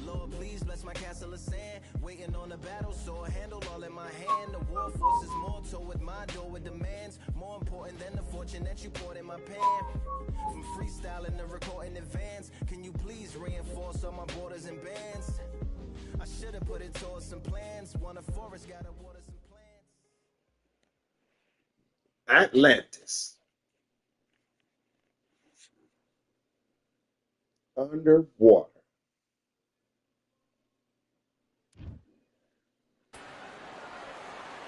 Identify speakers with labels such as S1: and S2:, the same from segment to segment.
S1: Lord, please bless my castle of sand. Waiting on the battle, sword handle all in my hand. The war force is mortal with my door with demands. More important than the fortune that you poured in my pan. From freestyling to recording advance, can you please reinforce all my borders and bands? I should have put it towards some plans. Want a forest, gotta water some plants.
S2: Atlantis. Underwater.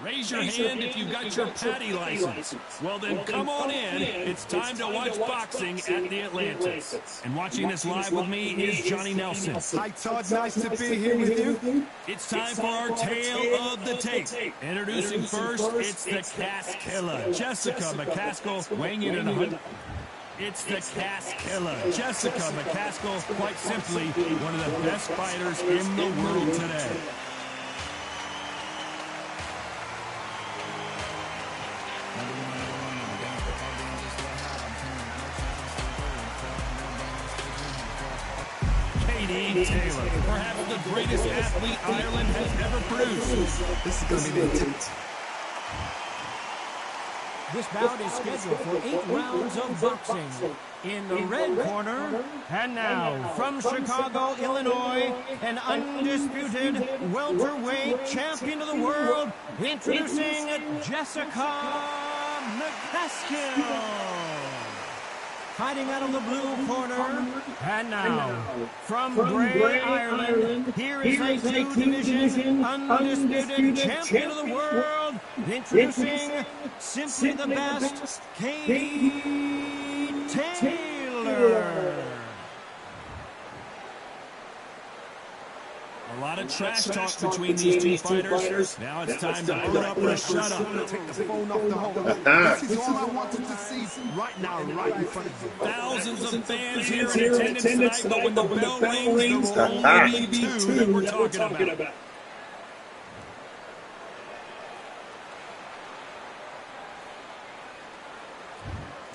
S3: Raise your hand if you've got your Patty license. Well, then come on in. It's time to watch boxing at the Atlantis. And watching this live with me is Johnny Nelson.
S4: Hi, Todd. Nice to be here with you.
S3: It's time for our tale of the tape. Introducing first, it's the Cask Killer, Jessica McCaskill, weighing in at 100. It's the Cask Killer, Jessica McCaskill, quite simply one of the best fighters in the world today. Katie Taylor, perhaps the greatest athlete Ireland has ever produced.
S4: This is going to be intense.
S5: This bout is scheduled for 8 rounds of boxing. In the red corner, and now from Chicago, Illinois, an undisputed welterweight champion of the world, introducing Jessica McCaskill. Fighting out of the blue corner, and now, from Bray, Ireland, here is a two-division, undisputed champion of the world, introducing simply the best, Katie Taylor.
S3: A lot of trash talk between these two fighters. Now it's time to put up or shut up.
S4: Take the phone off the hole. This is all I wanted to see right now, right in front of you.
S3: Thousands of fans here in attendance tonight, but when the bell rings, there will only be two that we're talking about.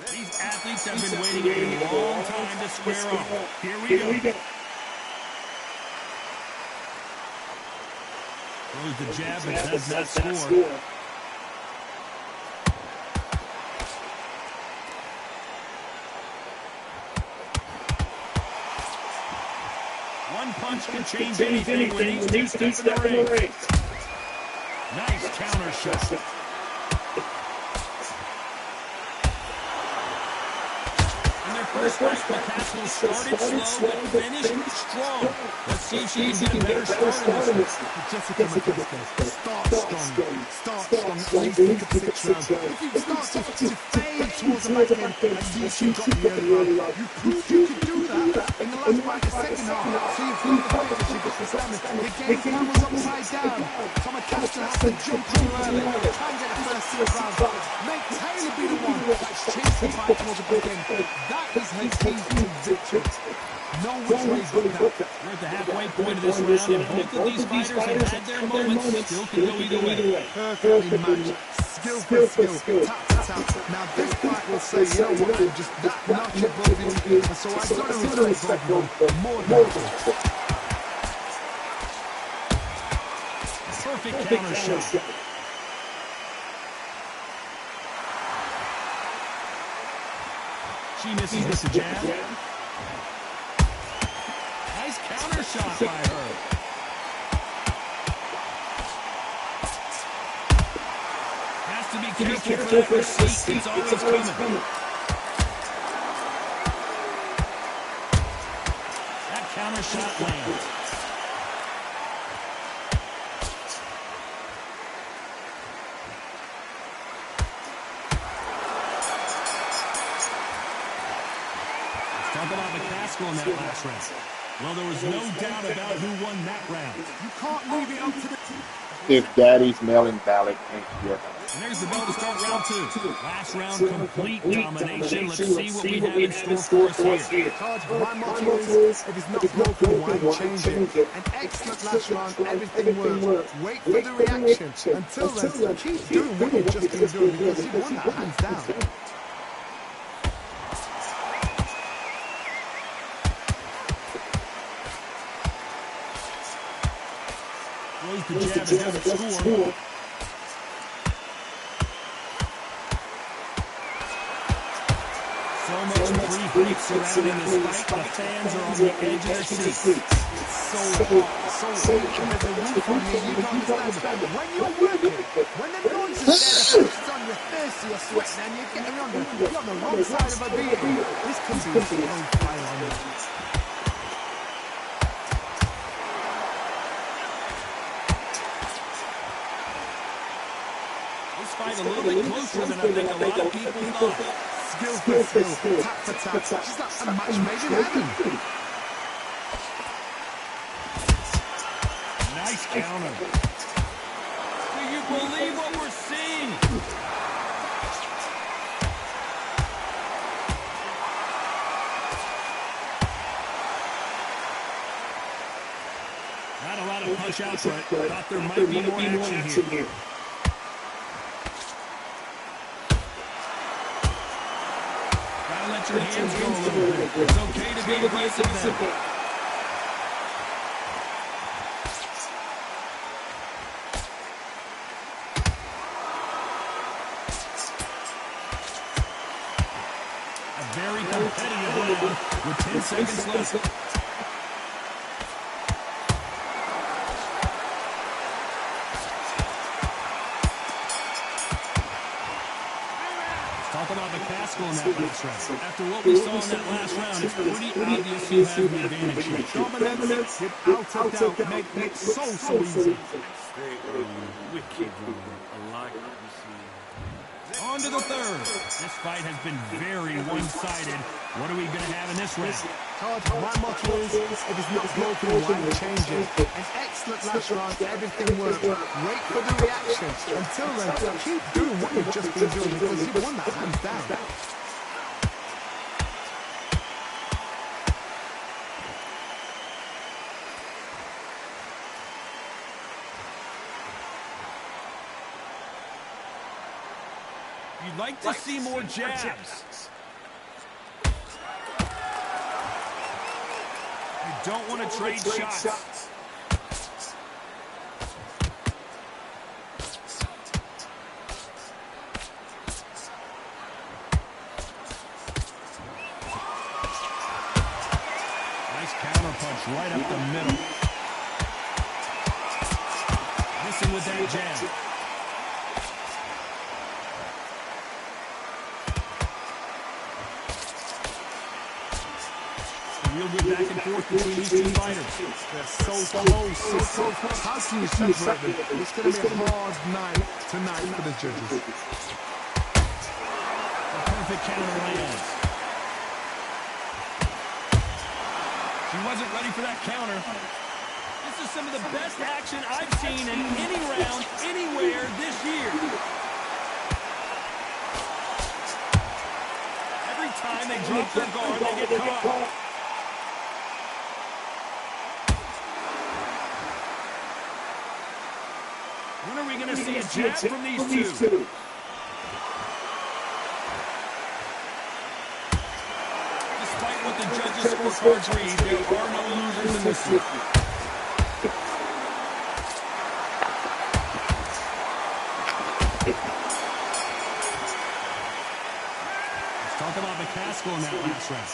S3: These athletes have been waiting a long time to square off. Here we go. Throws the jab and does not score. One punch can change anything when these two step in the ring. Nice counter shot. First fight, McCaskill started slow, but finished strong. Let's see if she can get a better start in this one.
S4: Jessica McCaskill, start strong, at least pick up 6 rounds. If you start to fade towards the back end, and you got the early round, you proved you could do that in the last fight, the second half. So you've got the finish, you've got the stamina. The game plan was upside down. So McCaskill has to jump in early, try and get the first 6 rounds. Make Taylor be the one that's chasing the fight towards the back end. That is her key to victory. No which way but that.
S3: We're at the halfway point of this round, and both of these fighters have had their moments. Still can go either way.
S4: Perfectly matched. Skill for skill. Tap for tap. Now this fight will say, you know what, I'm just that notch above you. And so I've got to respect both of them more than that.
S3: Perfect counter shot. She misses the jab. Nice counter shot by her. Has to be careful for that receipt. It's always coming. That counter shot lands. Talk about McCaskill in that last round. Well, there was no doubt about who won that round.
S4: You can't leave it up to the team.
S2: if Daddy's mail-in ballot ain't your house.
S3: And there's the bell to start round 2. Last round, complete domination. Let's see what we have in store for us here.
S4: Todd, my motto is, if it's not broken, why change it? An excellent last round, everything worked. Wait for the reaction. Until then, keep doing what you've just been doing because you won that hands down.
S3: Throws the jab and doesn't score. So much free surrounding this fight. The fans are on the edge of their seats.
S4: So hot, so weak, and there's a roof on you, you don't understand. When you're working, when the noise is there, the pressure's on your face, you're sweating, and you're getting you're on the wrong side of a vehicle. This could be a slow fire on you.
S3: This fight a little bit closer than I think a lot of people thought.
S4: Skill for skill, tap for tap. She's like a match made in heaven.
S3: Nice counter. Do you believe what we're seeing? Not a lot of punch output. Thought there might be more action here. Let your hands go a little bit. It's okay to be aggressive now. A very competitive round with 10 seconds left. Talk about McCaskill in that last round. After what we saw in that last round, it's pretty obvious he has the advantage here.
S4: Dominance, without a doubt, make it so easy.
S6: Wicked, I like what you see.
S3: On to the third. This fight has been very one-sided. What are we going to have in this round?
S4: Todd, my motto is, if it's not broken, why change it? An excellent last round, everything worked. Wait for the reaction. Until then, keep doing what you've just been doing because you won that hands down.
S3: You'd like to see more jabs. You don't want to trade shots. Nice counter punch right up the middle. Missing with that jab. Real good back and forth between these two fighters.
S4: They're so close. How can you separate them? It's going to be a hard night tonight for the judges.
S3: A perfect counter lands. She wasn't ready for that counter. This is some of the best action I've seen in any round, anywhere this year. Every time they drop their guard, they get caught. When are we going to see a jab from these two? Despite what the judges' scorecards read, there are no losers in this one. Let's talk about McCaskill in that last round.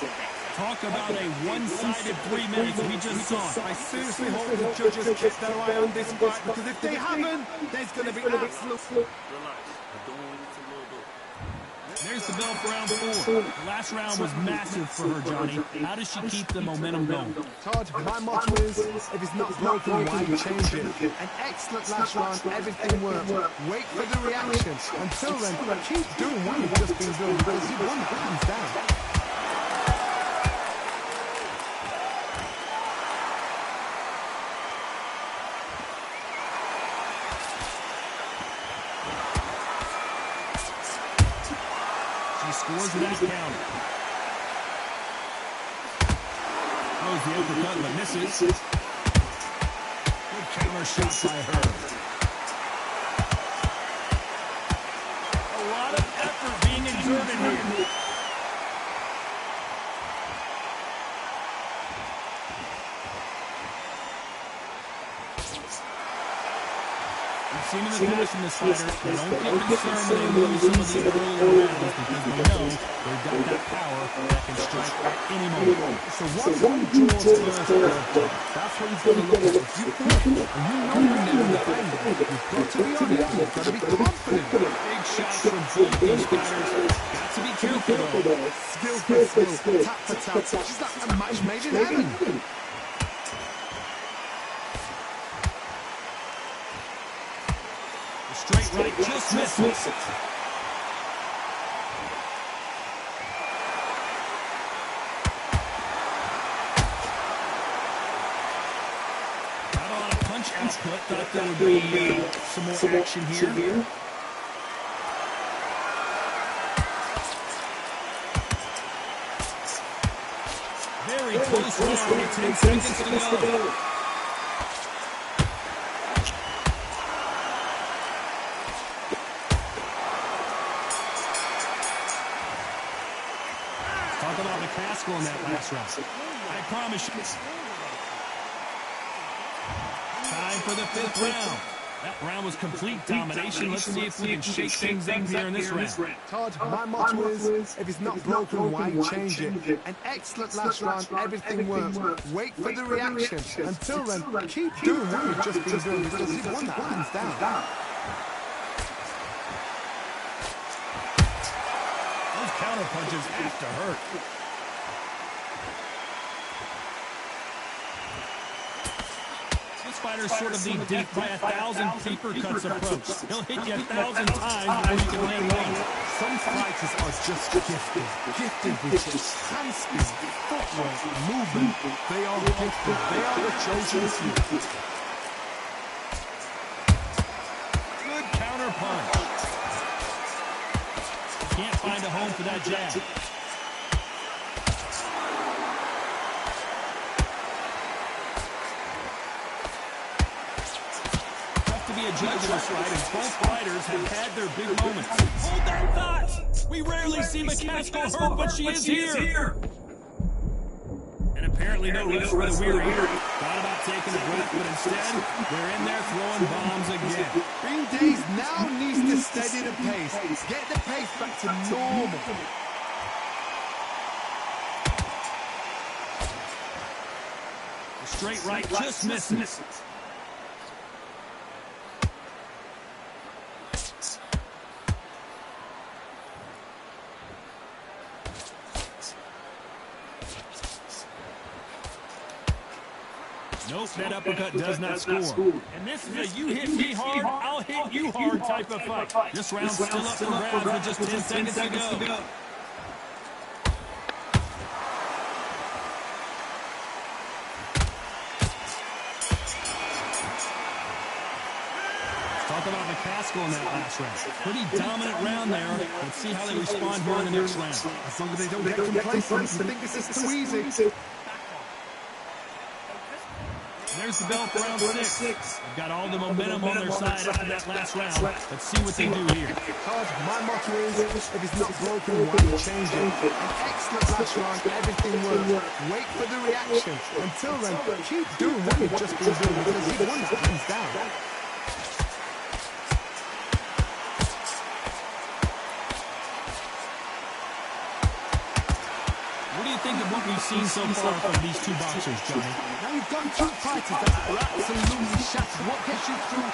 S3: Talk about a one-sided 3 minutes we just saw.
S4: I seriously hope the judges kept their eye on this fight because if they haven't, there's going to be absolute...
S6: Relax. I don't want you to load up.
S3: There's the bell for round 4. The last round was massive for her, Johnny. How does she keep the momentum going?
S4: Todd, my motto is, if it's not broken, why change it? An excellent last round, everything worked. Wait for the reaction. Until then, keep doing what you've just been doing because you won that hands down.
S3: scores with that counter. Throws the uppercut, but misses. Good counter shot by her. A lot of effort being exerted here. Seen in the past in this fighter, they don't get concerned when they lose some of these earlier rounds because they know they've got that power that can strike at any moment.
S4: So once he draws first blood, that's what he's going to look at. If you think, and you know you're never defending, you've got to be on it, you've got to be confident.
S3: Big shots from both these fighters. Got to be careful though.
S4: Skill for skill, tap for tap. Just like a match made in heaven.
S3: Straight right, just misses. Got a lot of punch output. Thought there would be some more action here. Very close round. 10 seconds to go. Talk about McCaskill in that last round. I promise you. Time for the 5th round. That round was complete domination. Let's see if we can shake things up here in this round.
S4: Todd, my motto is, if it's not broken, why change it? An excellent last round, everything works. Wait for the reaction. Until then, keep doing what you've just been doing because you've won that hands down.
S3: Counter punches have to hurt. This fighter's sort of the death by 1,000 paper cuts approach. He'll hit you 1,000 times before you can land one.
S4: Some fighters are just gifted with just hand speed, footwork, movement. They are gifted. They are the chosen few.
S3: Good counter punch. Can't find a home for that jab. Tough to be a judge in this fight, and both fighters have had their big moments. Hold that thought! We rarely see McCaskill hurt, but she is here. And apparently no rest for the weary. Thought about taking a breath, but instead, they're in there throwing bombs again.
S4: Green Days now needs to steady the pace. Get the pace back to normal.
S3: The straight right just misses. Nope, that uppercut does not score. And this is a you hit me hard, I'll hit you hard type of fight. This round's still up for grabs with just 10 seconds to go. Talk about McCaskill in that last round. Pretty dominant round there. Let's see how they respond here in the next round.
S4: As long as they don't get complacent, you think this is too easy.
S3: There's the bell for round 6. They've got all the momentum on their side after that last round. Let's see what they do here.
S4: Todd, my motto is, if it's not broken, why change it? An excellent last round, everything works. Wait for the reaction. Until then, keep doing what you've just been doing because you've won that hands down.
S3: What do you think of what we've seen so far from these two boxers, Johnny?
S4: Now you've got two fighters that are absolutely shattered. What gets you through?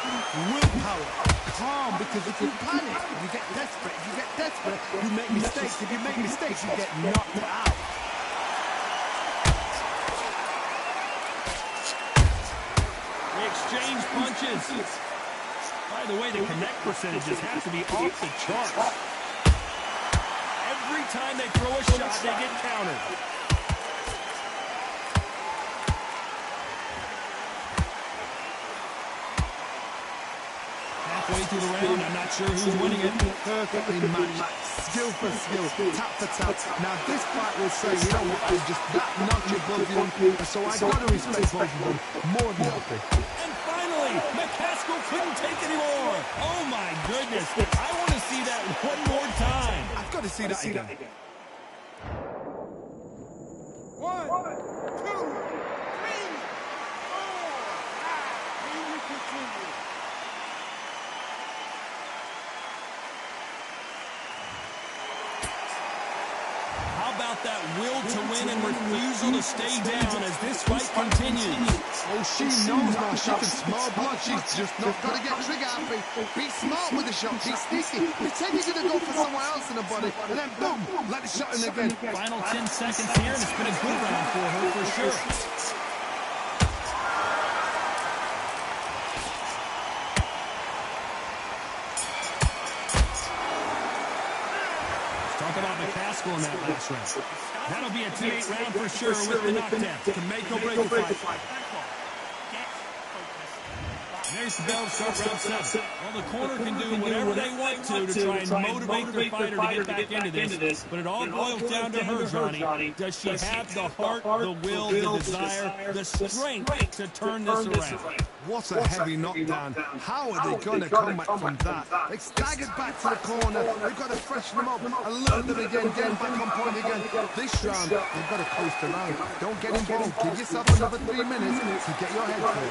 S4: Willpower. Calm, because if you panic, you get desperate. If you get desperate, you make mistakes. If you make mistakes, you get knocked out.
S3: They exchange punches. By the way, the connect percentages have to be off the charts. Every time they throw a shot, they get countered. halfway through the round. I'm not sure who's winning it.
S4: Perfectly matched. Skill for skill. Tap for tap. Now this fight will say, you know what, I'm just that notch above you. And so I got to respect both of them. More than happy.
S3: And finally, McCaskill couldn't take anymore. Oh, my goodness. I want to see that one more time.
S4: I've got to see that again. 1, 2, 3, 4. Here we continue.
S3: How about that will to win and refusal to stay down as this fight continues?
S4: Oh, she knows now. She can smell blood. She's just not got to get trigger happy. Be smart with the shot. Be sneaky. Pretend you're going to go for somewhere else in the body. And then boom, let the shot in again.
S3: Final 10 seconds here, and it's been a good round for her for sure. Talk about McCaskill in that last round. That'll be a 2-8 round for sure with the knockdown.
S4: To make or break the fight.
S3: There's the bell to start round 7. Well, the corner can do whatever they want to try and motivate their fighter to get back into this. But it all boils down to her, Johnny. Does she have the heart, the will, the desire, the strength to turn this around?
S4: What a heavy knockdown. How are they going to come back from that? They staggered back to the corner. They've got to freshen them up and learn them again, get back on point again. This round, they've got to coast around. Don't get involved. Give yourself another 3 minutes to get your head clear.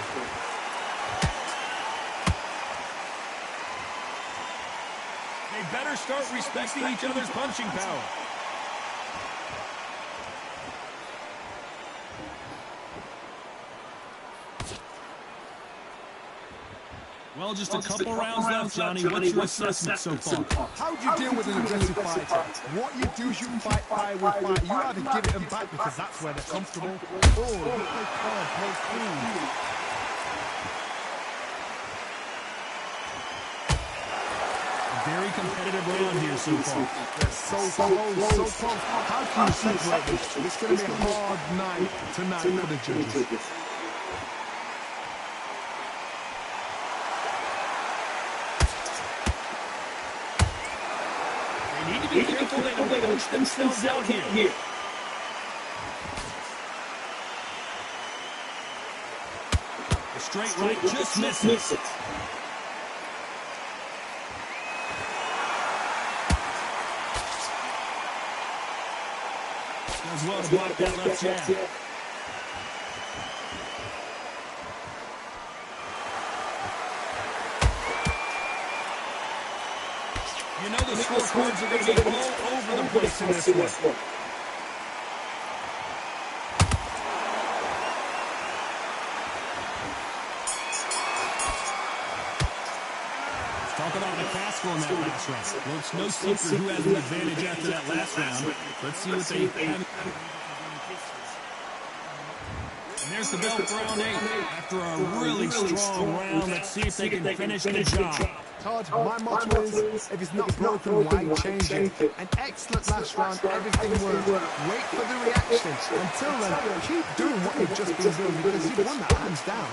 S3: They better start respecting each other's punching power. Well, just a couple rounds left, Johnny. What's your assessment so far?
S4: How do you deal with an aggressive fighter? What you do is you fight fire with fire. You either give it them back because that's where they're comfortable. Oh, you play calm, play cool.
S3: Very competitive round here so far.
S4: They're so close, so close. How can you separate this? It's going to be a hard night tonight for the judges.
S3: They need to be careful they don't push themselves out here. The straight right just misses. As well to block that left jab. You know the scorecards are going to be all over the place in this one. Talk about McCaskill in that last round. Well, it's no secret who has an advantage after that last round. Let's see what they have. And there's the bell for round 8. After a really strong round, let's see if they can finish the job.
S4: Todd, my motto is, if it's not broken, why change it? An excellent last round, everything worked. Wait for the reaction. Until then, keep doing what you've just been doing because you've won that hands down.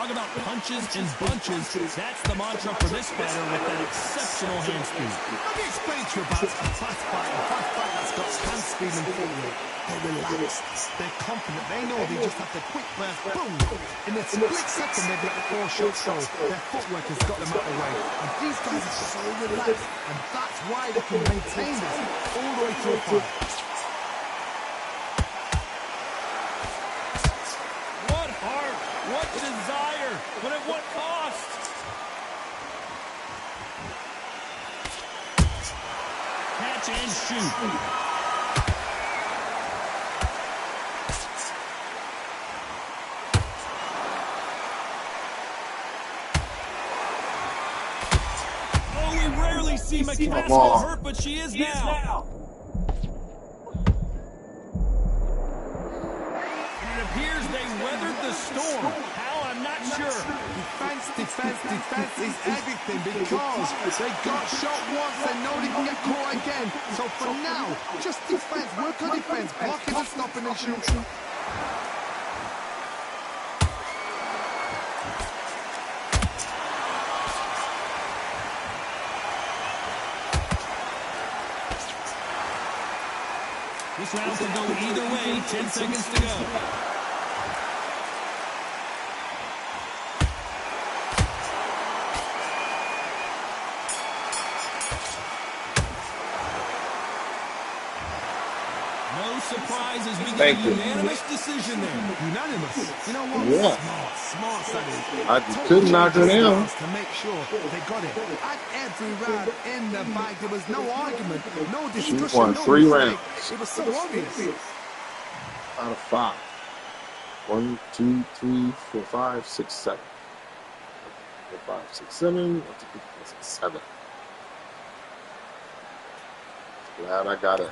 S3: About punches and bunches, that's the mantra for this fighter with that exceptional hand speed.
S4: Let me explain to you about a fast fight that's got hand speed and footwork. They're relaxed, they're confident, they know they just have to quick burst, boom! In a split second they've got 4 shots goal. Their footwork has got them out of the way. And these guys are so relaxed, and that's why they can maintain this all the way through a fight.
S3: What heart, what desire, but at what cost? Catch and shoot. Oh, we rarely see McCaskill hurt, but she is now. And it appears they weathered the storm. How, I'm not sure.
S4: Defense is everything because they got shot once, they know they can get caught go again. So for now, just defense, work on defense, blocking and stopping and shooting.
S3: This round can go either way. 10 seconds to go. No surprises. We get
S2: Thank
S3: a
S2: you.
S3: unanimous decision there.
S4: Unanimous. You know what?
S2: Yeah.
S4: Smart, Sonny.
S2: I couldn't knock her down.
S4: To make sure they got it. At every round in the fight, there was no argument, no discussion,
S2: won
S4: no
S2: 3
S4: mistake.
S2: rounds.
S4: It was so obvious.
S2: Out of 5. 1, 2, 3, 4, 5, 6, 7. 4, 5, 6, 7. 1, 2, 3, 4, 6, 7. Glad I got it.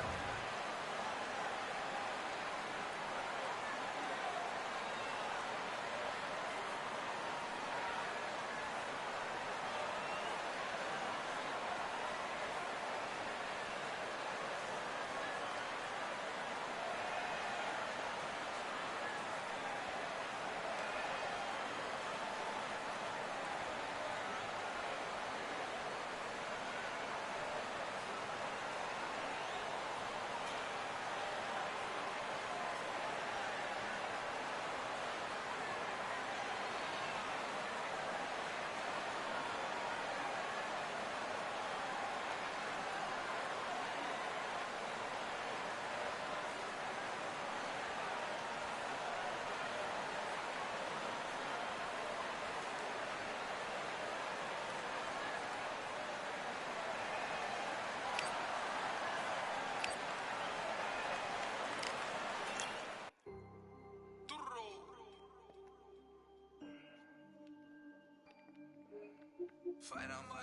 S1: Fight on my